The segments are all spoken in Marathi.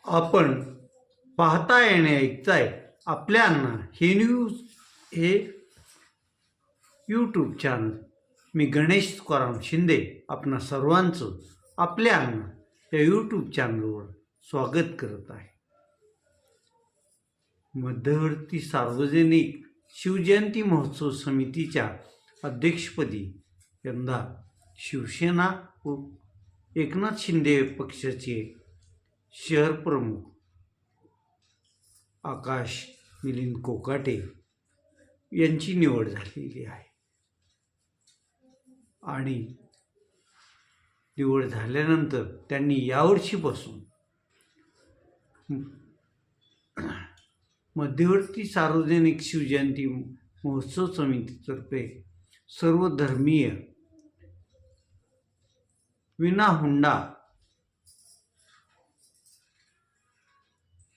आपण पाहताय आणि ऐकताय आपल्या अण्णा हे न्यूज हे यूट्यूब चॅनल. मी गणेश तुकाराम शिंदे आपणा सर्वांचं आपल्या अण्णा या यूट्यूब चॅनलवर स्वागत करत आहे. मध्यवर्ती सार्वजनिक शिवजयंती महोत्सव समितीच्या अध्यक्षपदी यंदा शिवसेना व एकनाथ शिंदे पक्षाचे शहर प्रमुख आकाश मिलिंद कोकाटे यांची निवड झालेली आहे. आणि निवड झाल्यानंतर त्यांनी यावर्षीपासून मध्यवर्ती सार्वजनिक शिवजयंती महोत्सव समितीतर्फे सर्व धर्मीय विना हुंडा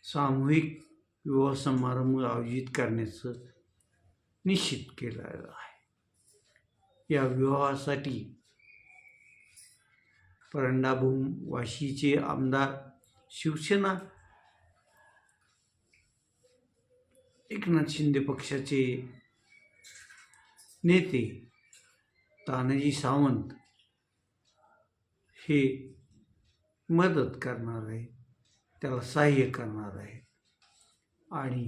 सामूहिक विवाह समारंभ आयोजित करण्याचं निश्चित केलेलं आहे. या विवाहासाठी परंडाभूम वाशीचे आमदार शिवसेना एकनाथ शिंदे पक्षाचे नेते तानाजी सावंत हे मदत करणार आहे, त्याला सहाय्य करणार आहे. आणि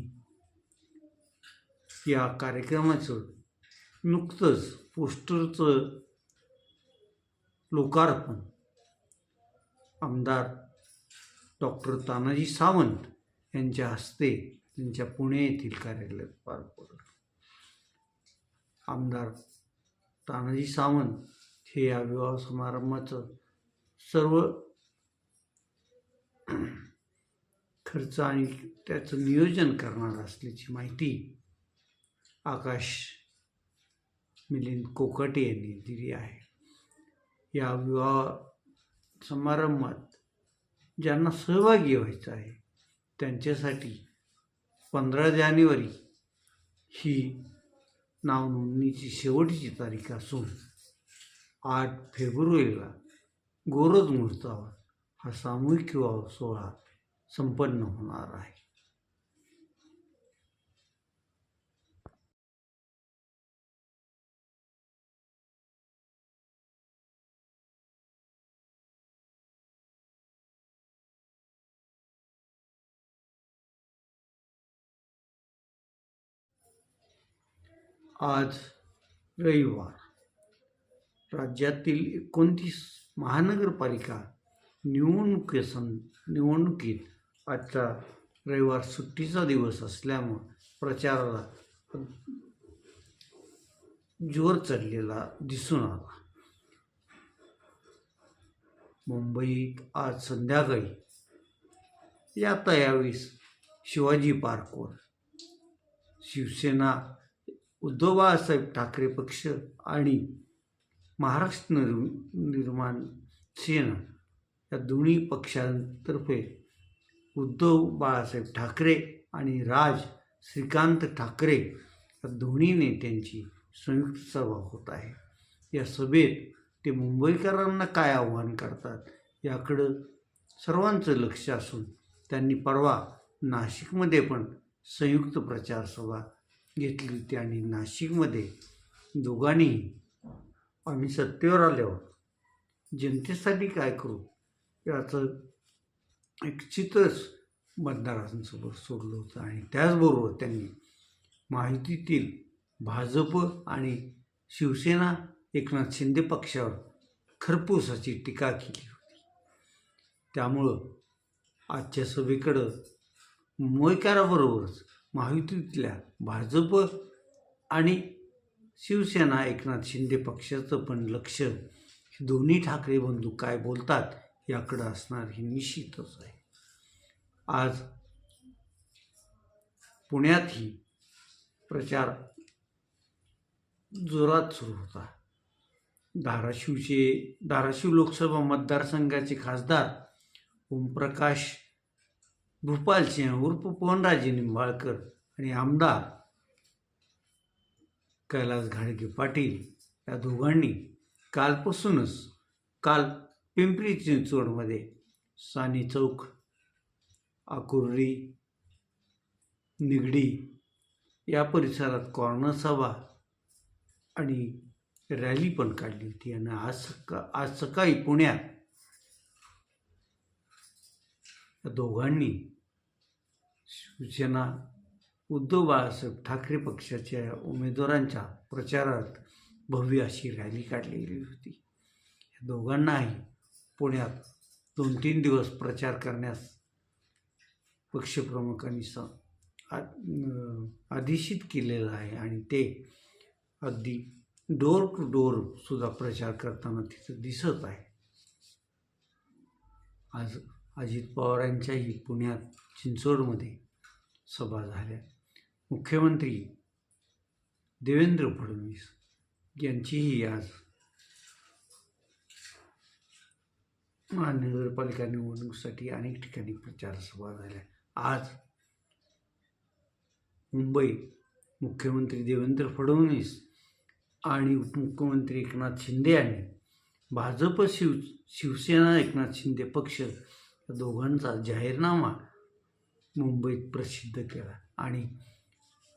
या कार्यक्रमाचं नुकतंच पोस्टरचं लोकार्पण आमदार डॉक्टर तानाजी सावंत यांच्या हस्ते त्यांच्या पुणे येथील कार्यालयात पार पडलं. आमदार तानाजी सावंत हे या विवाह समारंभाचं सर्व खर्च आणि त्याचं नियोजन करणार असल्याची माहिती आकाश मिलिंद कोकाटे यांनी दिली आहे. या विवाह समारंभात ज्यांना सहभागी व्हायचं आहे त्यांच्यासाठी 15 जानेवारी ही नाव नोंदणीची शेवटची तारीख असून 8 फेब्रुवारीला गोरज मुहूर्तावर हा सामूहिक विवाह सोहळा संपन्न होणार आहे. आज रविवार राज्यातील 29 महानगरपालिका निवडणुकीत आजचा रविवार सुट्टीचा दिवस असल्यामुळे प्रचाराला जोर चढलेला दिसून आला. मुंबईत आज संध्याकाळी यावेळेस शिवाजी पार्कवर शिवसेना उद्धव बाळासाहेब ठाकरे पक्ष आणि महाराष्ट्र निर्माण सेना या दोन्ही पक्षांतर्फे उद्धव बाळासाहेब ठाकरे आणि राज श्रीकांत ठाकरे या दोन्ही नेत्यांची संयुक्त सभा होत आहे. या सभेत ते मुंबईकरांना काय आव्हान करतात याकडं सर्वांचं लक्ष असून त्यांनी परवा नाशिकमध्ये पण संयुक्त प्रचार सभा घेतली होती. आणि नाशिकमध्ये दोघांनीही आम्ही सत्तेवर आल्यावर जनतेसाठी काय करू याचं एक चित्रच मतदारांसमोर सोडलं होतं. आणि त्याचबरोबर त्यांनी महायुतीतील भाजप आणि शिवसेना एकनाथ शिंदे पक्षावर खरपूस टीका केली होती. त्यामुळं आजच्या सभेकडं मुंबईकराबरोबरच महायुतीतल्या भाजप आणि शिवसेना एकनाथ शिंदे पक्षाचं पण लक्ष दोन्ही ठाकरे बंधू काय बोलतात याकडं असणार हे निश्चितच आहे. आज पुण्यातही प्रचार जोरात सुरू होता. धाराशिव लोकसभा मतदारसंघाचे खासदार ओमप्रकाश भूपालसिंह उर्फ पवनराजे निंबाळकर आणि आमदार कैलास घाडगे पाटील या दोघांनी काल पिंपरी चिंचवडमध्ये साने चौक आकुर्डी, निगडी या परिसरात कॉर्नर सभा आणि रॅली पण काढली होती. आणि आज सकाळी पुण्यात या दोघांनी शिवसेना उद्धव बाळासाहेब ठाकरे पक्षाच्या उमेदवारांच्या प्रचारार्थ भव्य अशी रॅली काढलेली होती. या दोघांनाही पुण्यात 2-3 दिवस प्रचार करण्यास पक्षप्रमुखांनी आदेशित केलेलं आहे आणि ते अगदी डोर टू डोर सुद्धा प्रचार करताना तिथं दिसत आहे. आज अजित पवारांच्याही पुण्यात चिंचवडमध्ये सभा झाल्या. मुख्यमंत्री देवेंद्र फडणवीस यांचीही आज महानगरपालिका निवडणुकीसाठी अनेक ठिकाणी प्रचार सभा झाल्या. आज मुंबईत मुख्यमंत्री देवेंद्र फडणवीस आणि उपमुख्यमंत्री एकनाथ शिंदे यांनी भाजप शिवसेना एकनाथ शिंदे पक्ष या दोघांचा जाहीरनामा मुंबईत प्रसिद्ध केला आणि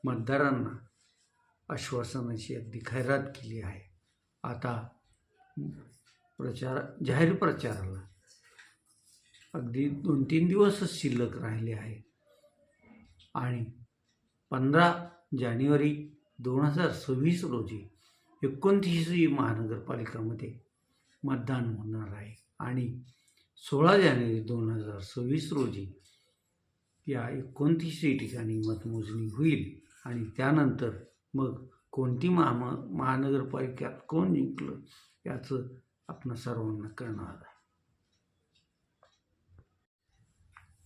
मतदारांना आश्वासनाची अगदी खैरात केली आहे. आता जाहीर प्रचाराला अगदी 2-3 दिवसच शिल्लक राहिले आहे आणि 15 जानेवारी 2026 रोजी 29वी महानगरपालिकामध्ये मतदान होणार आहे आणि 16 जानेवारी 2026 रोजी या 29 ठिकाणी मतमोजणी होईल आणि त्यानंतर मग कोणती महानगरपालिकेत कोण जिंकलं याचं आपण सर्वांना कळणार आहे.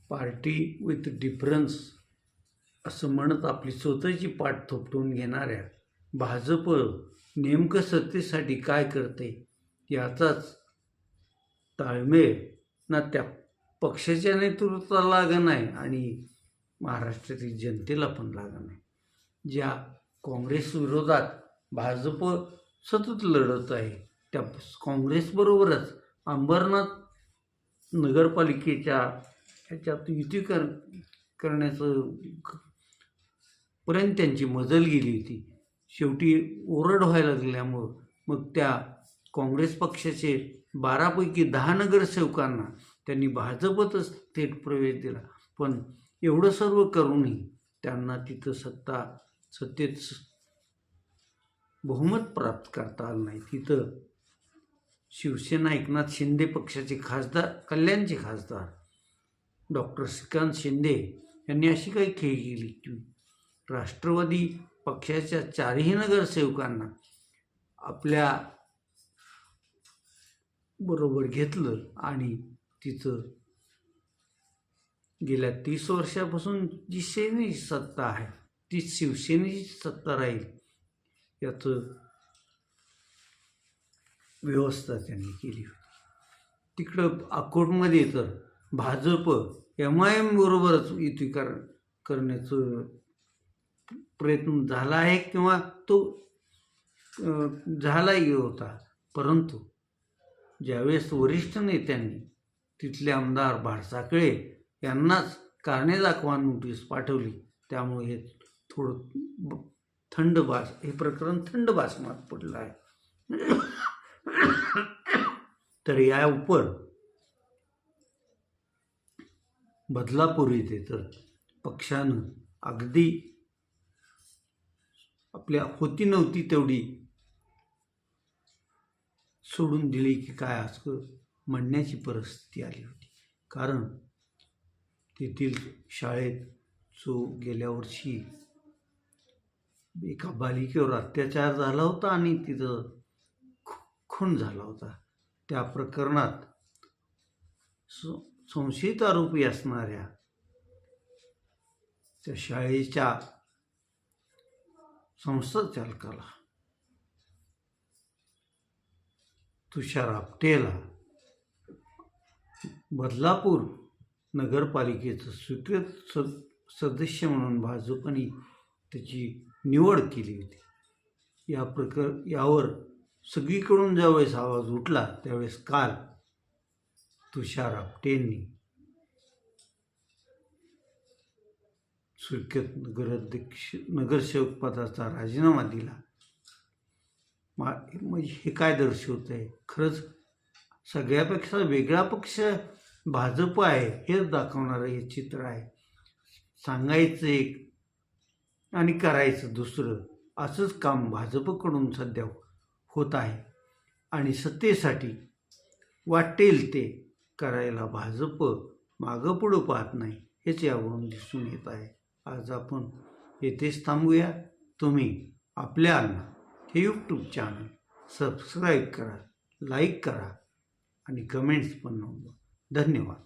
पार्टी विथ डिफरन्स असं म्हणत आपली स्वतःची पाठ थोपटून घेणाऱ्या भाजप नेमकं सत्तेसाठी काय करते याचाच ताळमेळ ना त्या पक्षाच्या नेतृत्वाला लागण आहे आणि महाराष्ट्रातील जनतेला पण लागण आहे. ज्या काँग्रेस विरोधात भाजप सतत लढत आहे त्या काँग्रेसबरोबरच अंबरनाथ नगरपालिकेच्या ह्याच्यात युती करण्याचं पर्यंत त्यांची मजल गेली होती. शेवटी ओरड व्हायला लागल्यामुळं मग त्या काँग्रेस पक्षाचे 12 पैकी 10 नगरसेवकांना त्यांनी भाजपतच थेट प्रवेश दिला. पण एवढं सर्व करूनही त्यांना तिथं सत्तेत बहुमत प्राप्त करता आलं नाही. तिथं शिवसेना एकनाथ शिंदे पक्षाचे खासदार, कल्याणचे खासदार डॉक्टर श्रीकांत शिंदे यांनी अशी काही खेळी केली की राष्ट्रवादी पक्षाच्या 4ही नगरसेवकांना आपल्या बरोबर घेतलं आणि तिथं गेल्या 30 वर्षापासून जी सेनेची सत्ता आहे ती शिवसेनेची सत्ता राहील याचं व्यवस्था त्यांनी केली होती. तिकडं अकोटमध्ये तर भाजप MIM बरोबरच युती करण्याचं प्रयत्न झाला आहे किंवा तो झालाही होता. परंतु ज्यावेळेस वरिष्ठ नेत्यांनी तिथले आमदार भाडसाकळे यांनाच कारणे दाखवा नोटीस पाठवली त्यामुळे हे थोडं हे प्रकरण थंड बासमात पडलं आहे. तर या उपर बदलापूर येथे तर पक्षानं अगदी आपल्या होती नव्हती तेवढी सोडून दिली की काय असं म्हणण्याची परिस्थिती आली होती. कारण तेथील शाळेत जो गेल्या वर्षी एका बालिकेवर अत्याचार झाला होता आणि तिथं खून झाला होता त्या प्रकरणात संशयित आरोपी असणाऱ्या त्या शाळेच्या संस्थाचालकाला तुषार आपटेला बदलापूर नगरपालिकेचं स्वीकृत सदस्य म्हणून भाजपने त्याची निवड केली होती. यावर सगळीकडून ज्यावेळेस आवाज उठला त्यावेळेस काल तुषार आपटेंनी सुरकेत नगरसेवक पदाचा राजीनामा दिला. म्हणजे हे काय दर्शवत आहे? खरंच सगळ्यापेक्षा वेगळा पक्ष भाजप आहे हेच दाखवणारं हे चित्र आहे. सांगायचं एक आणि करायचं दुसरं, असंच काम भाजपकडून सध्या होत आहे. आणि सत्तेसाठी वाटेल ते करायला भाजप मागं पुढं पाहत नाही, हेच यावरून दिसून येत आहे. आज आपण येथेच थांबूया. तुम्ही आपल्या अण्णा हे यूट्यूब चॅनल सबस्क्राईब करा, लाईक करा आणि कमेंट्स पण नोंदवा. धन्यवाद.